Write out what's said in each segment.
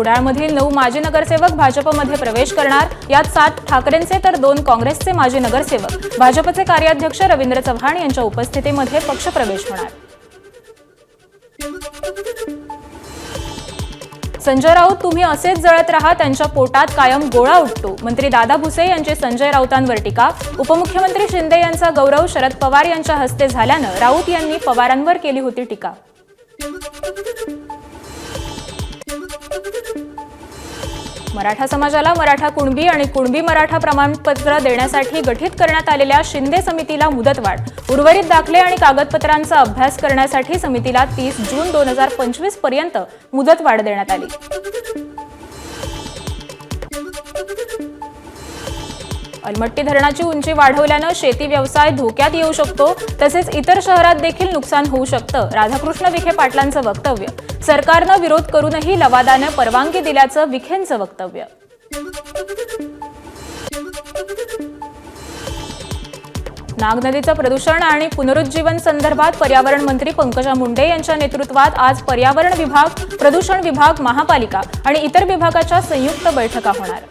कुडाळमधील 9 माजी नगरसेवक भाजपमध्ये प्रवेश करणार। यात 7 ठाकरेंचे तर 2 काँग्रेसचे माजी नगरसेवक भाजपचे कार्याध्यक्ष रवींद्र चव्हाण यांच्या उपस्थितीमध्ये पक्षप्रवेश होणार। संजय राऊत तुम्ही असेच जळत राहा, त्यांच्या पोटात कायम गोळा उठतो। मंत्री दादा भुसे यांची संजय राऊतांवर टीका। उपमुख्यमंत्री शिंदे यांचा गौरव शरद पवार यांच्या हस्ते झाल्यानं राऊत यांनी पवारांवर केली होती टीका। मराठा समाजाला मराठा कुणबी आणि कुणबी मराठा प्रमाणपत्र देण्यासाठी गठीत करण्यात आलेल्या शिंदे समितीला मुदतवाढ। उर्वरित दाखले आणि कागदपत्रांचा अभ्यास करण्यासाठी समितीला 30 जून 2025 पर्यंत मुदतवाढ देण्यात आली। अलमट्टी धरणाची उंची वाढवल्यानं शेती व्यवसाय धोक्यात येऊ शकतो, तसेच इतर शहरात देखील नुकसान होऊ शकतं। राधाकृष्ण विखे पाटलांचं वक्तव्य। सरकारनं विरोध करूनही लवादानं परवानगी दिल्याचं विखेंचं वक्तव्य। नाग नदीचं प्रदूषण आणि पुनरुज्जीवन संदर्भात पर्यावरण मंत्री पंकजा मुंडे यांच्या नेतृत्वात आज पर्यावरण विभाग, प्रदूषण विभाग, महापालिका आणि इतर विभागाच्या संयुक्त बैठका होणार।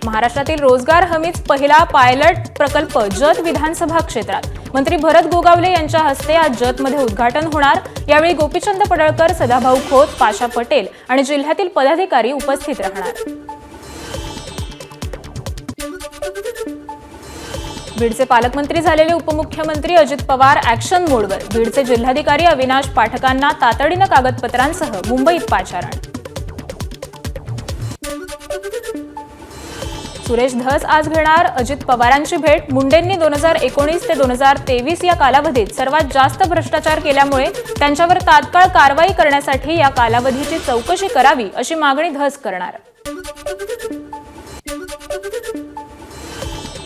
महाराष्ट्रातील रोजगार हमीच पहिला पायलट प्रकल्प जत विधानसभा क्षेत्रात। मंत्री भरत गोगावले यांच्या हस्ते आज जतमध्ये उद्घाटन होणार। यावेळी गोपीचंद पडळकर, सदाभाऊ खोत, पाशा पटेल आणि जिल्ह्यातील पदाधिकारी उपस्थित राहणार। बीडचे पालकमंत्री झालेले उपमुख्यमंत्री अजित पवार ॲक्शन मोडवर। बीडचे जिल्हाधिकारी अविनाश पाठकांना तातडीनं कागदपत्रांसह मुंबईत पाचारण। सुरेश धस आज घेणार अजित पवारांची भेट। मुंडेंनी 2019 ते 2023 या कालावधीत सर्वात जास्त भ्रष्टाचार केल्यामुळे त्यांच्यावर तात्काळ कारवाई करण्यासाठी या कालावधीची चौकशी करावी अशी मागणी धस करणार।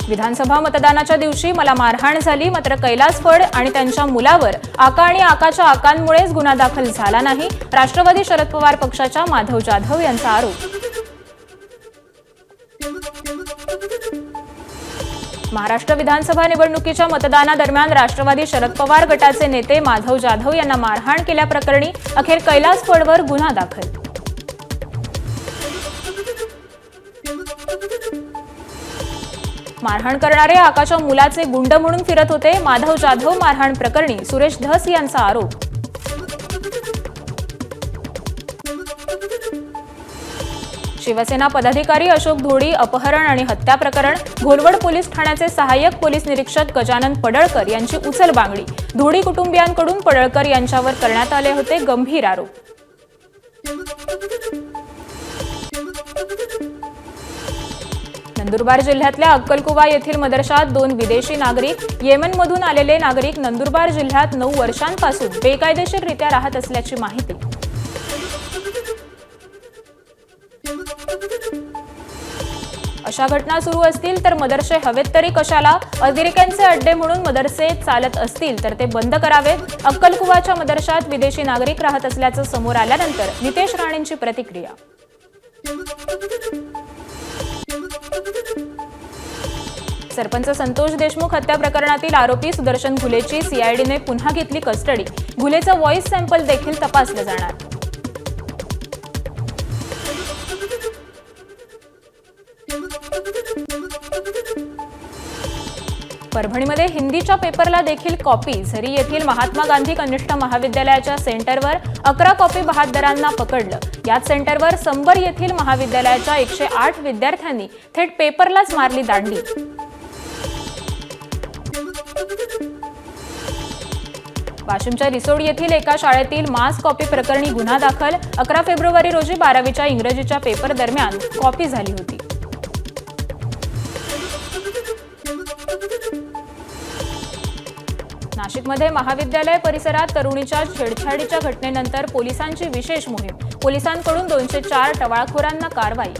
विधानसभा मतदानाच्या दिवशी मला मारहाण झाली, मात्र कैलास फड आणि त्यांच्या मुलावर आका आणि आकाच्या आकांमुळेच गुन्हा दाखल झाला नाही। राष्ट्रवादी शरद पवार पक्षाच्या माधव जाधव यांचा आरोप। महाराष्ट्र विधानसभा निवडणुकीच्या मतदानादरम्यान राष्ट्रवादी शरद पवार गटाचे नेते माधव जाधव यांना मारहाण केल्याप्रकरणी अखेर कैलास फडवर गुन्हा दाखल। मारहाण करणारे आकाच्या मुलाचे गुंड म्हणून फिरत होते। माधव जाधव मारहाण प्रकरणी सुरेश धस यांचा आरोप। शिवसेना पदाधिकारी अशोक धोडी अपहरण आणि हत्या प्रकरण। घोलवड पोलीस ठाण्याचे सहाय्यक पोलीस निरीक्षक गजानन पडळकर यांची उचलबांगडी। धोडी कुटुंबियांकडून पडळकर यांच्यावर करण्यात आले होते गंभीर आरोप। नंदुरबार जिल्ह्यातल्या अक्कलकुवा येथील मदरशात 2 विदेशी नागरिक। येमेनमधून आलेले नागरिक नंदुरबार जिल्ह्यात 9 वर्षांपासून बेकायदेशीररित्या राहत असल्याची माहिती। अशा घटना सुरू असतील तर मदरसे हवेत तरी कशाला? अतिरेक्यांचे अड्डे म्हणून मदरसे चालत असतील तर ते बंद करावेत। अक्कलकुवाच्या मदरशात विदेशी नागरिक राहत असल्याचं समोर आल्यानंतर नितेश राणेंची प्रतिक्रिया। सरपंच संतोष देशमुख हत्या प्रकरणातील आरोपी सुदर्शन घुलेची सीआयडीने पुन्हा घेतली कस्टडी। घुलेचं व्हॉइस सॅम्पल देखील तपासलं जाणार। परभणीमध्ये हिंदीच्या पेपरला देखील कॉपी। झरी येथील महात्मा गांधी कनिष्ठ महाविद्यालयाच्या सेंटरवर 11 कॉपी बहादरांना पकडलं। याच सेंटरवर संबर येथील महाविद्यालयाच्या 108 विद्यार्थ्यांनी थेट पेपरलाच मारली दांडी। वाशिमच्या रिसोड येथील एका शाळेतील मास कॉपी प्रकरणी गुन्हा दाखल। 11 फेब्रुवारी रोजी 12वीच्या इंग्रजीच्या पेपर दरम्यान कॉपी झाली होती। नाशिकमध्ये महाविद्यालय परिसरात तरुणीच्या छेडछाडीच्या घटनेनंतर पोलिसांची विशेष मोहीम। पोलिसांकडून 204 टवाळखोरांना कारवाई।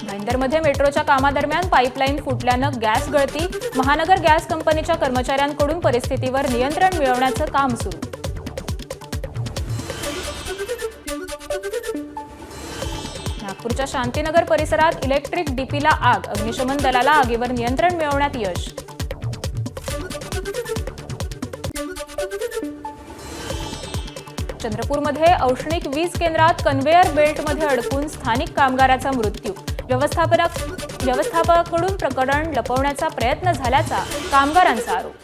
भाईंदरमध्ये मेट्रोच्या कामादरम्यान पाईपलाईन फुटल्यानं गॅस गळती। महानगर गॅस कंपनीच्या कर्मचाऱ्यांकडून परिस्थितीवर नियंत्रण मिळवण्याचं काम सुरू। नागपूरच्या शांतीनगर परिसरात इलेक्ट्रिक डीपीला आग। अग्निशमन दलाला आगीवर नियंत्रण मिळवण्यात यश। चंद्रपूरमध्ये औष्णिक वीज केंद्रात कन्व्हेयर बेल्टमध्ये अडकून स्थानिक कामगाराचा मृत्यू. व्यवस्थापकाकडून प्रकरण लपवण्याचा प्रयत्न झाल्याचा कामगारांचा आरोप.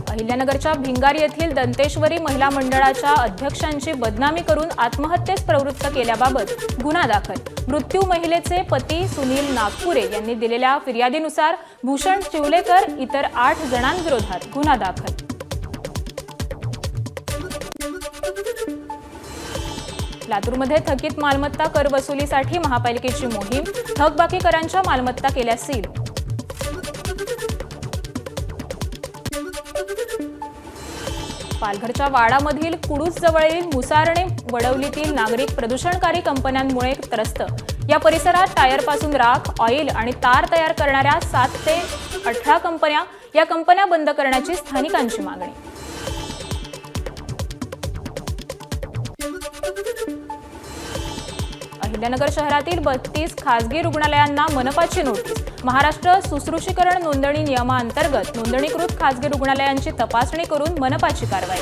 अहिल्यानगरच्या भिंगार येथील दंतेश्वरी महिला मंडळाच्या अध्यक्षांची बदनामी करून आत्महत्येस प्रवृत्त केल्याबाबत गुन्हा दाखल. मृत्यू महिलेचे पती सुनील नागपुरे यांनी दिलेल्या फिर्यादीनुसार भूषण चिवलेकर इतर 8 जणांविरोधात गुन्हा दाखल. लातूरमध्ये थकीत मालमत्ता कर वसुलीसाठी महापालिकेची मोहीम. थकबाकीकरांच्या मालमत्ता केल्या सील. पालघरच्या वाडामधील कुडूसजवळील मुसारणे वडवलीतील नागरिक प्रदूषणकारी कंपन्यांमुळे त्रस्त. या परिसरात टायरपासून राख, ऑइल आणि तार तयार करणाऱ्या 7 ते 18 कंपन्या. या कंपन्या बंद करण्याची स्थानिकांची मागणी. अहिल्यानगर शहरातील 32 खासगी रुग्णालयांना मनपाची नोटीस. महाराष्ट्र सुश्रुषीकरण नोंदणी नियमाअंतर्गत नोंदणीकृत खासगी रुग्णालयांची तपासणी करून मनपाची कारवाई.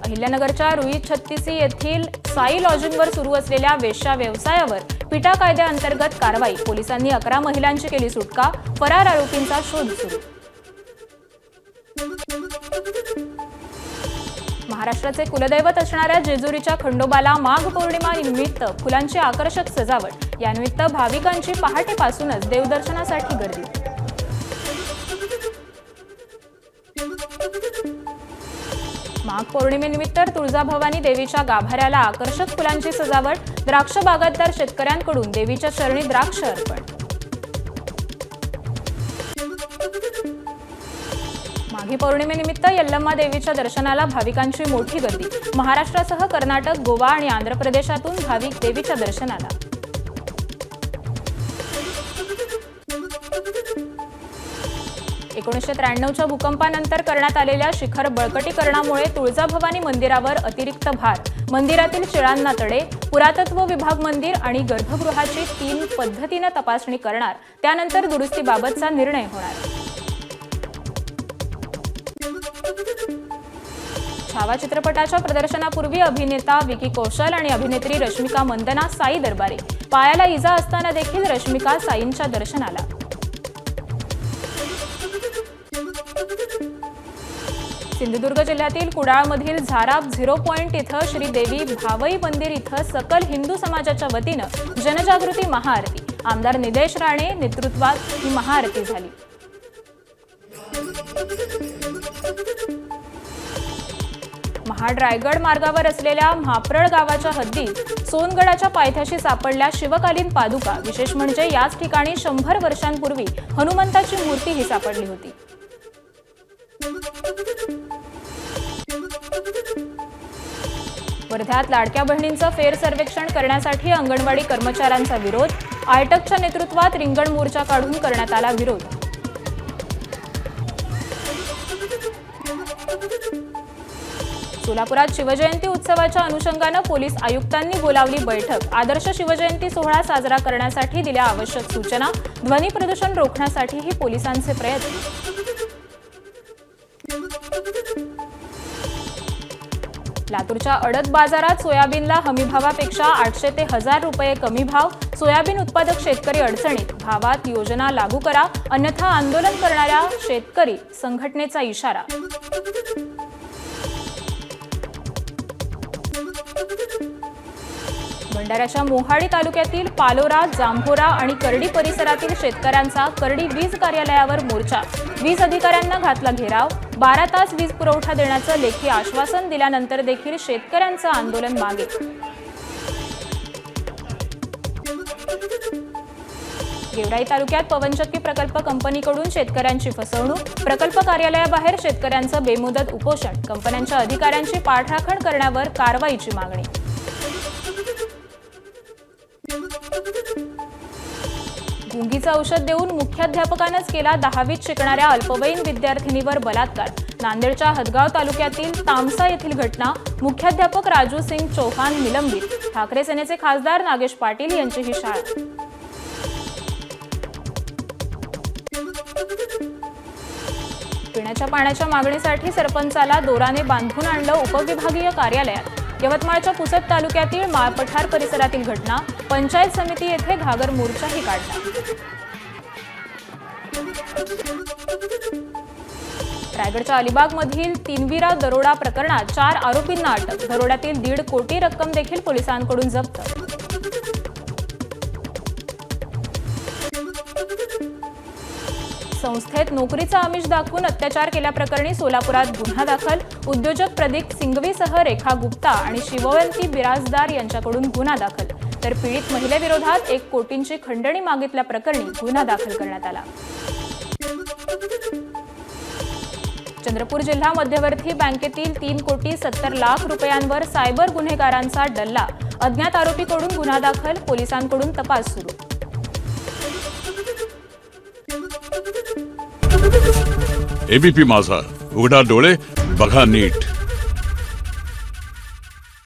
अहिल्यानगरच्या रुई छत्तीसी येथील साई लॉजिंगवर सुरू असलेल्या वेश्या व्यवसायावर पिटा कायद्याअंतर्गत कारवाई. पोलिसांनी 11 महिलांची केली सुटका. फरार आरोपींचा शोध सुरू. महाराष्ट्राचे कुलदैवत असणाऱ्या जेजुरीच्या खंडोबाला माघ पौर्णिमा निमित्त फुलांची आकर्षक सजावट. यानिमित्त भाविकांची पहाटेपासूनच देवदर्शनासाठी गर्दी. माघ पौर्णिमेनिमित्त तुळजाभवानी देवीच्या गाभाऱ्याला आकर्षक फुलांची सजावट. द्राक्ष बागायतदार शेतकऱ्यांकडून देवीच्या चरणी द्राक्ष अर्पण. माघी पौर्णिमेनिमित्त यल्लम्मा देवीच्या दर्शनाला भाविकांची मोठी गर्दी. महाराष्ट्रासह कर्नाटक, गोवा आणि आंध्र प्रदेशातून भाविक देवीच्या दर्शनाला. एकोणीसशे भूकंपानंतर करण्यात आलेल्या शिखर बळकटीकरणामुळे तुळजाभवानी मंदिरावर अतिरिक्त भार. मंदिरातील शिळांना तडे. पुरातत्व विभाग मंदिर आणि गर्भगृहाची 3 पद्धतीने तपासणी करणार. त्यानंतर दुरुस्तीबाबतचा निर्णय होणार. छावा चित्रपटाच्या प्रदर्शनापूर्वी अभिनेता विकी कौशल आणि अभिनेत्री रश्मिका मंदना साई दरबारी. पायाला इजा असताना देखील रश्मिका साईंच्या दर्शनाला. सिंधुदुर्ग जिल्ह्यातील कुडाळमधील झाराप 0 पॉइंट इथं श्री देवी भावई मंदिर इथं सकल हिंदू समाजाच्या वतीनं जनजागृती महाआरती. आमदार निदेश राणे नेतृत्वात ही महाआरती झाली. महाड रायगड मार्गावर असलेल्या म्हाप्रळ गावाच्या हद्दीत सोनगडाच्या पायथ्याशी सापडल्या शिवकालीन पादुका. विशेष म्हणजे याच ठिकाणी 100 वर्षांपूर्वी हनुमंताची मूर्ती ही सापडली होती. वर्ध्यात लाडक्या बहिणींचं फेर सर्वेक्षण करण्यासाठी अंगणवाडी कर्मचाऱ्यांचा विरोध. आयटकच्या नेतृत्वात रिंगण मोर्चा काढून करण्यात आला विरोध. सोलापुरात शिवजयंती उत्सवाच्या अनुषंगानं पोलीस आयुक्तांनी बोलावली बैठक. आदर्श शिवजयंती सोहळा साजरा करण्यासाठी दिल्या आवश्यक सूचना. ध्वनी प्रदूषण रोखण्यासाठीही पोलिसांचे प्रयत्न. लातूरच्या अडत बाजारात सोयाबीनला हमीभावापेक्षा 800 ते 1000 रुपये कमी भाव. सोयाबीन उत्पादक शेतकरी अडचणीत. भावात योजना लागू करा अन्यथा आंदोलन करणाऱ्या शेतकरी संघटनेचा इशारा. भंडाऱ्याच्या मोहाडी तालुक्यातील पालोरा, जांभोरा आणि करडी परिसरातील शेतकऱ्यांचा करडी वीज कार्यालयावर मोर्चा. वीज अधिकाऱ्यांना घातला घेराव. 12 तास वीज पुरवठा देण्याचं लेखी आश्वासन दिल्यानंतर देखील शेतकऱ्यांचं आंदोलन मागे. गेवराई तालुक्यात पवनचक्की प्रकल्प कंपनीकडून शेतकऱ्यांची फसवणूक. प्रकल्प कार्यालयाबाहेर शेतकऱ्यांचं बेमुदत उपोषण. कंपन्यांच्या अधिकाऱ्यांची पाठराखण करण्यावर कारवाईची मागणी. गुंगीचं औषध देऊन मुख्याध्यापकानंच केला 10वीत शिकणाऱ्या अल्पवयीन विद्यार्थिनीवर बलात्कार. नांदेडच्या हदगाव तालुक्यातील तामसा येथील घटना, मुख्याध्यापक राजू सिंग चौहान निलंबित, ठाकरे सेनेचे खासदार नागेश पाटील यांची ही शाळा. पिण्याच्या पाण्याच्या मागणीसाठी सरपंचाला दोराने बांधून आणलं उपविभागीय कार्यालयात. यवतमाळच्या पुसद तालुक्यातील माळपठार परिसरातील घटना, पंचायत समिती येथे घागर मोर्चाही काढला. रायगडच्या अलिबागमधील तिनविरा दरोडा प्रकरणात 4 आरोपींना अटक. दरोड्यातील 1.5 कोटी रक्कम देखील पोलिसांकडून जप्त. संस्थेत नोकरीचा आमिष दाखवून अत्याचार केल्याप्रकरणी सोलापुरात गुन्हा दाखल. उद्योजक प्रदीप सिंघवीसह रेखा गुप्ता आणि शिववंती बिराजदार यांच्याकडून गुन्हा दाखल. तर पीडित महिलेविरोधात 1 कोटींची खंडणी मागितल्याप्रकरणी गुन्हा दाखल करण्यात आला. चंद्रपूर जिल्हा मध्यवर्ती बँकेतील 3 कोटी 70 लाख रुपयांवर सायबर गुन्हेगारांचा डल्ला. अज्ञात आरोपीकडून गुन्हा दाखल, पोलिसांकडून तपास सुरू. एबीपी माझा, उघडा डोळे बघा नीट.